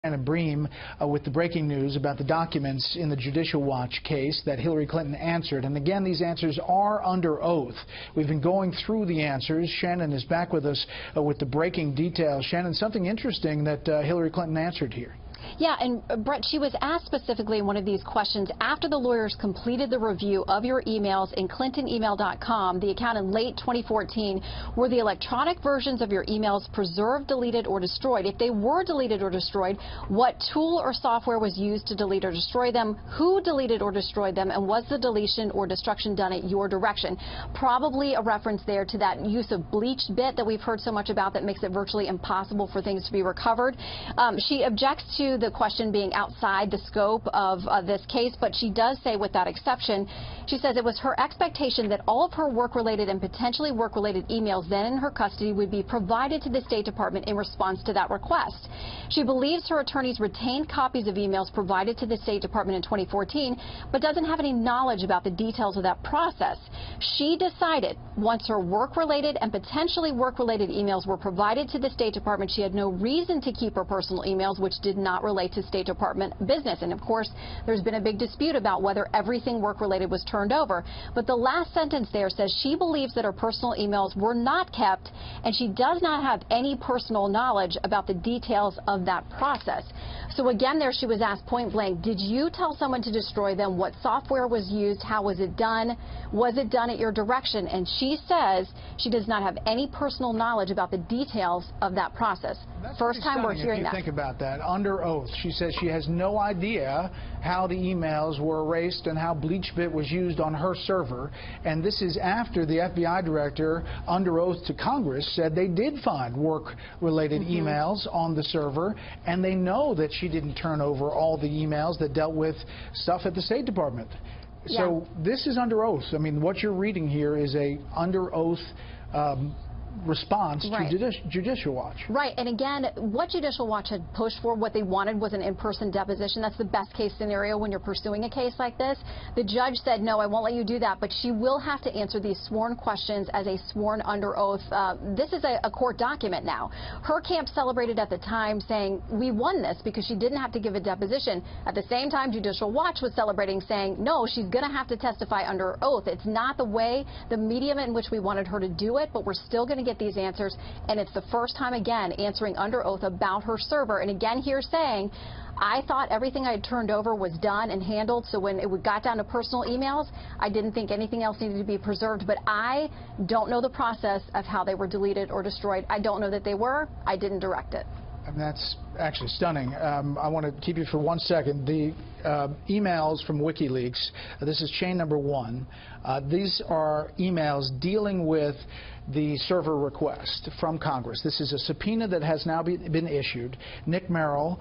Anna Bream with the breaking news about the documents in the Judicial Watch case that Hillary Clinton answered. And again, these answers are under oath. We've been going through the answers. Shannon is back with us with the breaking details. Shannon, something interesting that Hillary Clinton answered here. Yeah, and Brett, she was asked specifically in one of these questions, after the lawyers completed the review of your emails in clintonemail.com, the account in late 2014, were the electronic versions of your emails preserved, deleted, or destroyed? If they were deleted or destroyed, what tool or software was used to delete or destroy them? Who deleted or destroyed them? And was the deletion or destruction done at your direction? Probably a reference there to that use of bleached bit that we've heard so much about that makes it virtually impossible for things to be recovered. She objects to the question being outside the scope of this case, but she does say, with that exception, she says it was her expectation that all of her work-related and potentially work-related emails then in her custody would be provided to the State Department in response to that request. She believes her attorneys retained copies of emails provided to the State Department in 2014, but doesn't have any knowledge about the details of that process. She decided once her work-related and potentially work-related emails were provided to the State Department, she had no reason to keep her personal emails, which did not relate to State Department business. And of course, there's been a big dispute about whether everything work-related was turned over. But the last sentence there says she believes that her personal emails were not kept, and she does not have any personal knowledge about the details of that process. So again, there she was asked point blank, did you tell someone to destroy them? What software was used? How was it done? Was it done at your direction? And she says she does not have any personal knowledge about the details of that process. That's first time we're hearing that. Think about that. Under oath, she says she has no idea how the emails were erased and how BleachBit was used on her server. And this is after the FBI director, under oath to Congress, said they did find work-related emails on the server, and they know that she didn't turn over all the emails that dealt with stuff at the State Department. So this is under oath. I mean, what you're reading here is a under oath response to Judicial Watch. Right, and again, what Judicial Watch had pushed for, what they wanted was an in-person deposition. That's the best case scenario when you're pursuing a case like this. The judge said, no, I won't let you do that, but she will have to answer these sworn questions as a sworn under oath. This is a court document now. Her camp celebrated at the time saying, we won this because she didn't have to give a deposition. At the same time, Judicial Watch was celebrating, saying, no, she's going to have to testify under oath. It's not the way, the medium in which we wanted her to do it, but we're still going to get these answers, and it's the first time again answering under oath about her server. And again here saying, I thought everything I had turned over was done and handled, so when it got down to personal emails, I didn't think anything else needed to be preserved, but I don't know the process of how they were deleted or destroyed. I don't know that they were. I didn't direct it. And that's actually stunning. I want to keep you for 1 second. The emails from WikiLeaks, this is chain number 1. These are emails dealing with the server request from Congress. This is a subpoena that has now been issued. Nick Merrill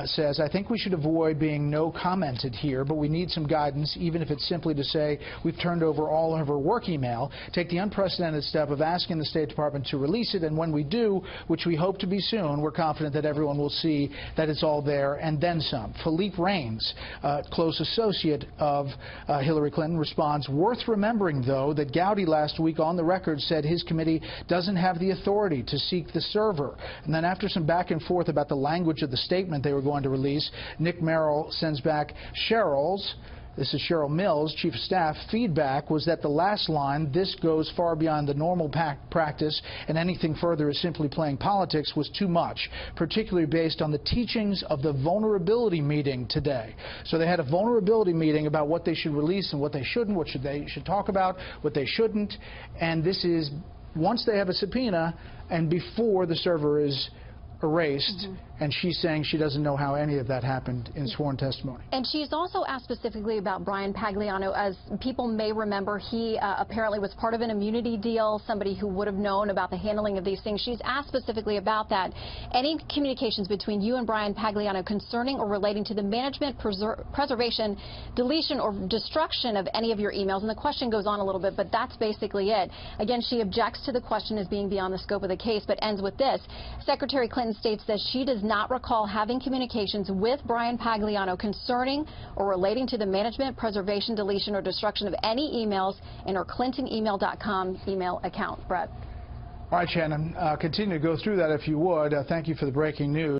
says, I think we should avoid being no commented here, but we need some guidance, even if it's simply to say we've turned over all of her work email. Take the unprecedented step of asking the State Department to release it, and when we do, which we hope to be soon, we're confident that everyone will see that it's all there and then some. Philippe Raines, close associate of Hillary Clinton, responds, worth remembering, though, that Gowdy last week on the record said his committee doesn't have the authority to seek the server. And then after some back and forth about the language of the statement they were going to release, Nick Merrill sends back Cheryl's, this is Cheryl Mills, Chief of Staff, feedback was that the last line, this goes far beyond the normal practice and anything further is simply playing politics, was too much, particularly based on the teachings of the vulnerability meeting today. So they had a vulnerability meeting about what they should release and what they shouldn't, what they should talk about, what they shouldn't, and this is once they have a subpoena and before the server is erased, and she's saying she doesn't know how any of that happened in sworn testimony. And she's also asked specifically about Brian Pagliano. As people may remember, he apparently was part of an immunity deal, somebody who would have known about the handling of these things. She's asked specifically about that. Any communications between you and Brian Pagliano concerning or relating to the management, preservation, deletion, or destruction of any of your emails? And the question goes on a little bit, but that's basically it. Again, she objects to the question as being beyond the scope of the case, but ends with this. Secretary Clinton states that she does not recall having communications with Brian Pagliano concerning or relating to the management, preservation, deletion, or destruction of any emails in her clintonemail.com email account. Brett. All right, Shannon, continue to go through that if you would. Thank you for the breaking news.